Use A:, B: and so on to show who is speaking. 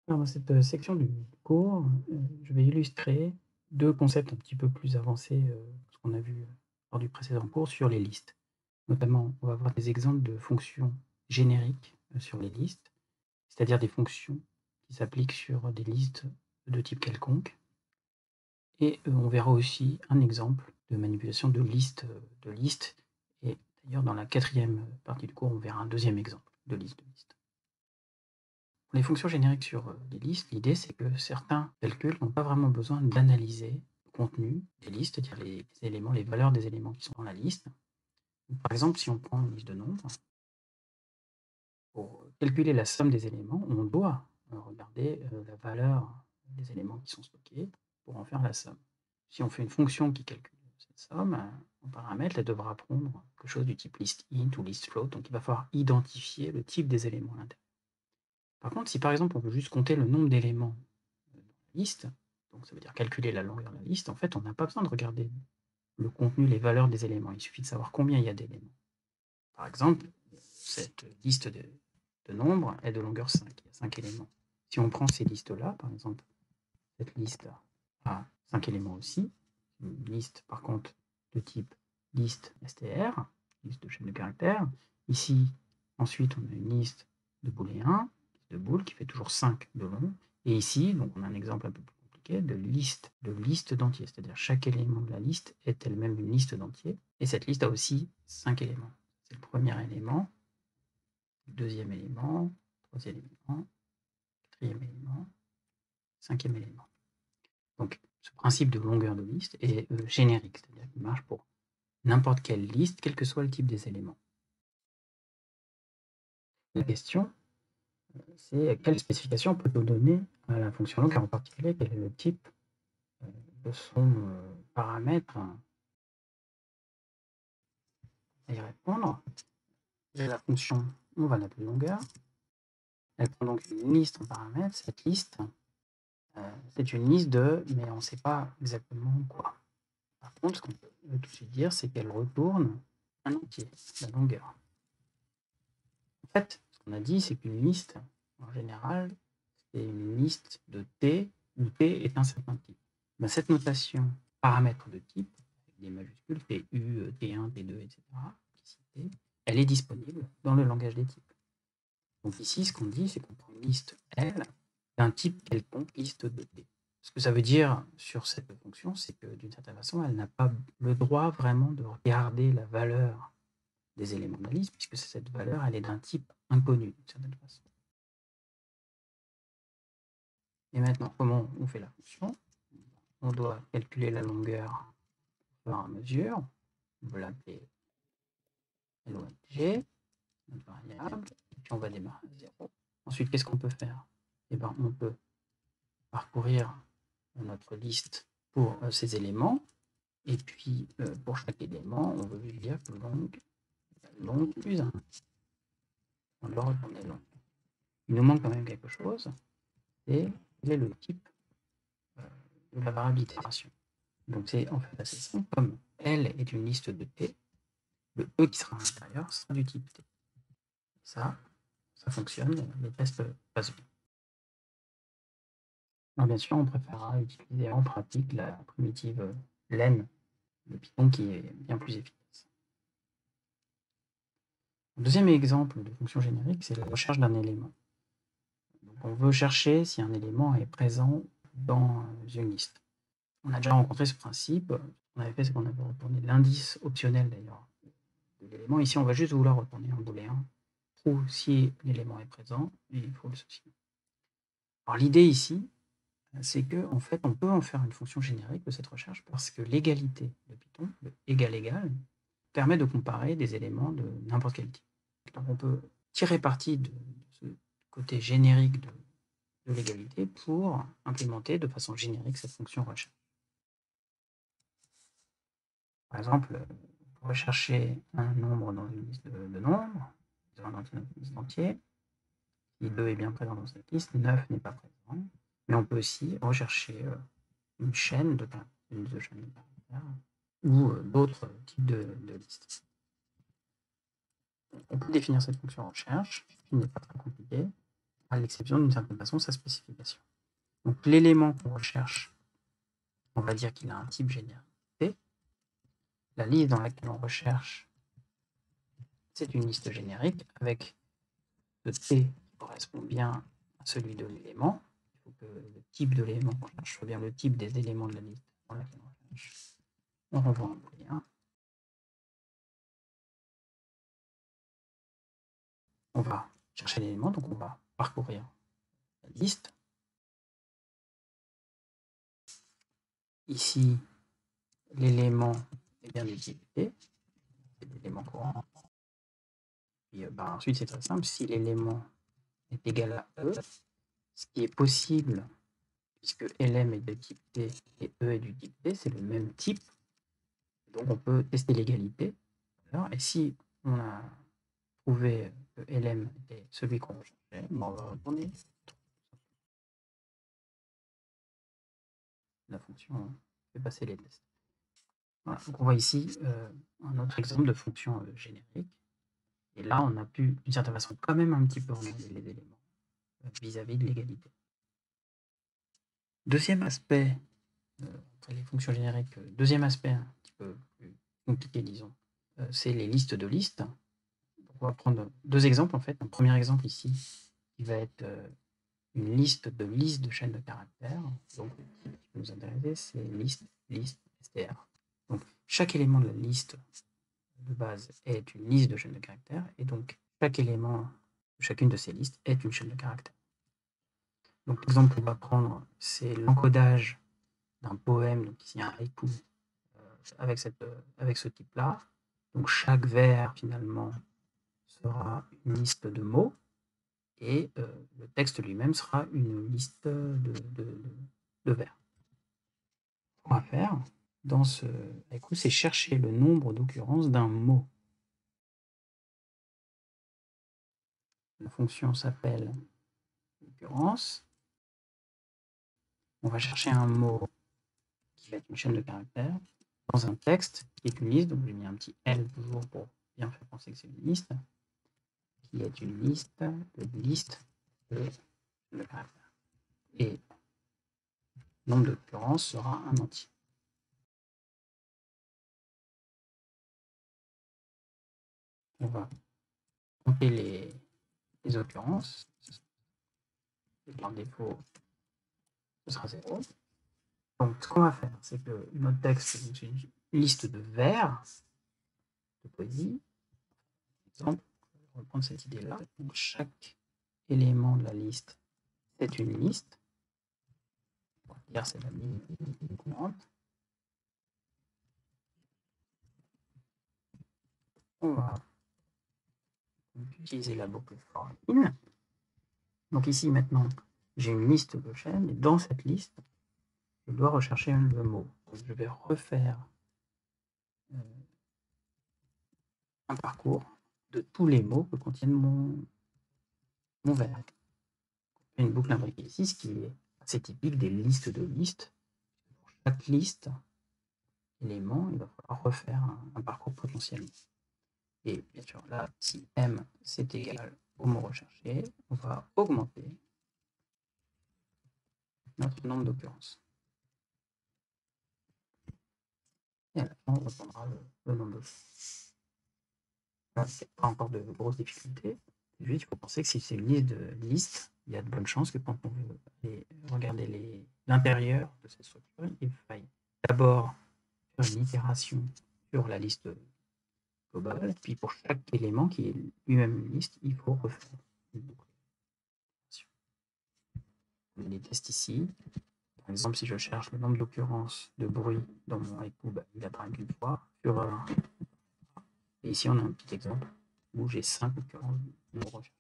A: Alors, dans cette section du cours, je vais illustrer deux concepts un petit peu plus avancés, que ce qu'on a vu lors du précédent cours sur les listes. Notamment, on va voir des exemples de fonctions génériques sur les listes, c'est-à-dire des fonctions qui s'appliquent sur des listes de type quelconque. Et on verra aussi un exemple de manipulation de listes. Et d'ailleurs, dans la quatrième partie du cours, on verra un deuxième exemple de liste de listes. Pour les fonctions génériques sur les listes, l'idée c'est que certains calculs n'ont pas vraiment besoin d'analyser le contenu des listes, c'est-à-dire les éléments, les valeurs des éléments qui sont dans la liste. Par exemple, si on prend une liste de nombres, pour calculer la somme des éléments, on doit regarder la valeur des éléments qui sont stockés pour en faire la somme. Si on fait une fonction qui calcule cette somme, en paramètre, elle devra prendre quelque chose du type listInt ou listFloat, donc il va falloir identifier le type des éléments à l'intérieur. Par contre, si par exemple on veut juste compter le nombre d'éléments dans la liste, donc ça veut dire calculer la longueur de la liste, en fait on n'a pas besoin de regarder le contenu, les valeurs des éléments, il suffit de savoir combien il y a d'éléments. Par exemple, cette liste de nombres est de longueur 5, il y a 5 éléments. Si on prend ces listes-là, par exemple, cette liste a 5 éléments aussi, une liste par contre de type liste str, liste de chaîne de caractères. Ici, ensuite, on a une liste de booléens, de bool qui fait toujours 5 de long. Et ici, donc on a un exemple un peu plus compliqué, de liste d'entiers, c'est-à-dire chaque élément de la liste est elle-même une liste d'entiers. Et cette liste a aussi 5 éléments. C'est le premier élément, le deuxième élément, troisième élément, quatrième élément, cinquième élément. Donc, ce principe de longueur de liste est générique, c'est-à-dire qu'il marche pour n'importe quelle liste, quel que soit le type des éléments. La question, c'est quelle spécification peut-on donner à la fonction longueur, en particulier quel est le type de son paramètre à y répondre. La fonction, on va l'appeler longueur. Elle prend donc une liste en paramètre. Cette liste, c'est une liste de, mais on ne sait pas exactement quoi. Par contre, ce qu'on peut tout de suite dire, c'est qu'elle retourne un entier, la longueur. En fait, ce qu'on a dit, c'est qu'une liste, en général, c'est une liste de T où T est un certain type. Ben, cette notation paramètre de type, avec des majuscules, TU, T1, T2, etc., elle est disponible dans le langage des types. Donc ici, ce qu'on dit, c'est qu'on prend une liste L d'un type quelconque, liste de T. Ce que ça veut dire sur cette fonction, c'est que d'une certaine façon, elle n'a pas le droit vraiment de regarder la valeur des éléments de la liste, puisque cette valeur, elle est d'un type inconnu, d'une certaine façon. Et maintenant, comment on fait la fonction? On doit calculer la longueur au fur et à mesure. On va l'appeler LONG, notre variable, et puis on va démarrer à 0. Ensuite, qu'est-ce qu'on peut faire? Eh ben, on peut parcourir notre liste pour ces éléments, et puis pour chaque élément, on veut juste dire que long plus 1. On doit retourner long. Il nous manque quand même quelque chose, et quel est le type de la variable d'itération. Donc c'est en fait assez simple, comme L est une liste de T, le E qui sera à l'intérieur sera du type T. Ça fonctionne, les tests passent bien. Alors bien sûr, on préférera utiliser en pratique la primitive len de Python qui est bien plus efficace. Le deuxième exemple de fonction générique, c'est la recherche d'un élément. Donc on veut chercher si un élément est présent dans une liste. On a déjà rencontré ce principe. Ce qu'on avait fait, c'est qu'on avait retourné l'indice optionnel d'ailleurs de l'élément. Ici, on va juste vouloir retourner en booléen true si l'élément est présent et false si. Alors l'idée ici, c'est qu'en fait, on peut en faire une fonction générique de cette recherche parce que l'égalité de Python, le égal, permet de comparer des éléments de n'importe quel type. Donc on peut tirer parti de ce côté générique de l'égalité pour implémenter de façon générique cette fonction recherche. Par exemple, pour rechercher un nombre dans une liste de nombres, dans une liste entière, si 2 est bien présent dans cette liste, 9 n'est pas présent. Mais on peut aussi rechercher une chaîne de caractères ou d'autres types de listes. On peut définir cette fonction recherche, qui n'est pas très compliquée. à l'exception d'une certaine façon sa spécification. Donc l'élément qu'on recherche, on va dire qu'il a un type générique T. La liste dans laquelle on recherche, c'est une liste générique avec le T qui correspond bien à celui de l'élément. Il faut que le type de l'élément qu'on cherche soit bien le type des éléments de la liste dans laquelle on cherche. On renvoie un booléen. On va chercher l'élément, donc on va parcourir la liste. Ici, l'élément est bien du type T, c'est l'élément courant. Puis, ensuite, c'est très simple, si l'élément est égal à E, ce qui est possible, puisque LM est de type T et E est du type T, c'est le même type, donc on peut tester l'égalité. Et si on a trouvé que LM est celui qu'on recherchait, on va retourner la fonction fait passer les tests. Voilà, donc on voit ici un autre exemple de fonction générique. Et là, on a pu, d'une certaine façon, quand même un petit peu regarder les éléments vis-à-vis de l'égalité. Deuxième aspect, entre les fonctions génériques, deuxième aspect un petit peu plus compliqué, disons, c'est les listes de listes. Donc on va prendre deux exemples, en fait. Un premier exemple ici, qui va être une liste de chaînes de caractères. Donc, ce qui peut nous intéresser, c'est liste, str. Donc, chaque élément de la liste de base est une liste de chaînes de caractères, et donc chaque élément de chacune de ces listes est une chaîne de caractères. Donc l'exemple qu'on va prendre, c'est l'encodage d'un poème, donc ici un haïku, avec ce type-là. Donc chaque vers, finalement, sera une liste de mots, et le texte lui-même sera une liste de vers. Ce qu'on va faire dans ce haïku, c'est chercher le nombre d'occurrences d'un mot. La fonction s'appelle occurrence. On va chercher un mot qui va être une chaîne de caractères dans un texte qui est une liste. Donc j'ai mis un petit L toujours pour bien faire penser que c'est une liste, qui est une liste de caractères. Et le nombre d'occurrences sera un entier. On va compter les occurrences. Et par défaut, ce sera 0. Donc, ce qu'on va faire, c'est que notre texte, c'est une liste de vers de poésie. Par exemple, on va reprendre cette idée-là. Donc, chaque élément de la liste, c'est une liste. On va dire c'est la liste courante. On va utiliser la boucle for in. Donc ici, maintenant, j'ai une liste de chaînes, et dans cette liste, je dois rechercher le mot. Donc, je vais refaire un parcours de tous les mots que contiennent mon vers. Une boucle imbriquée ici, ce qui est assez typique des listes de listes. Pour chaque liste, élément, il va falloir refaire un parcours potentiel. Et bien sûr, là, si M c'est égal au mot recherché, on va augmenter notre nombre d'occurrences. Et à la fin, on reprendra le nombre d'occurrences. Là, il n'y a pas encore de grosses difficultés. Juste, il faut penser que si c'est une liste de listes, il y a de bonnes chances que quand on veut aller regarder l'intérieur de cette structure, il faille d'abord faire une itération sur la liste globale, puis pour chaque élément qui est lui-même une liste, il faut refaire une boucle. On a des tests ici. Par exemple, si je cherche le nombre d'occurrences de bruit dans mon haïku, il apparaît qu'une fois. Et ici, on a un petit exemple où j'ai 5 occurrences de recherche.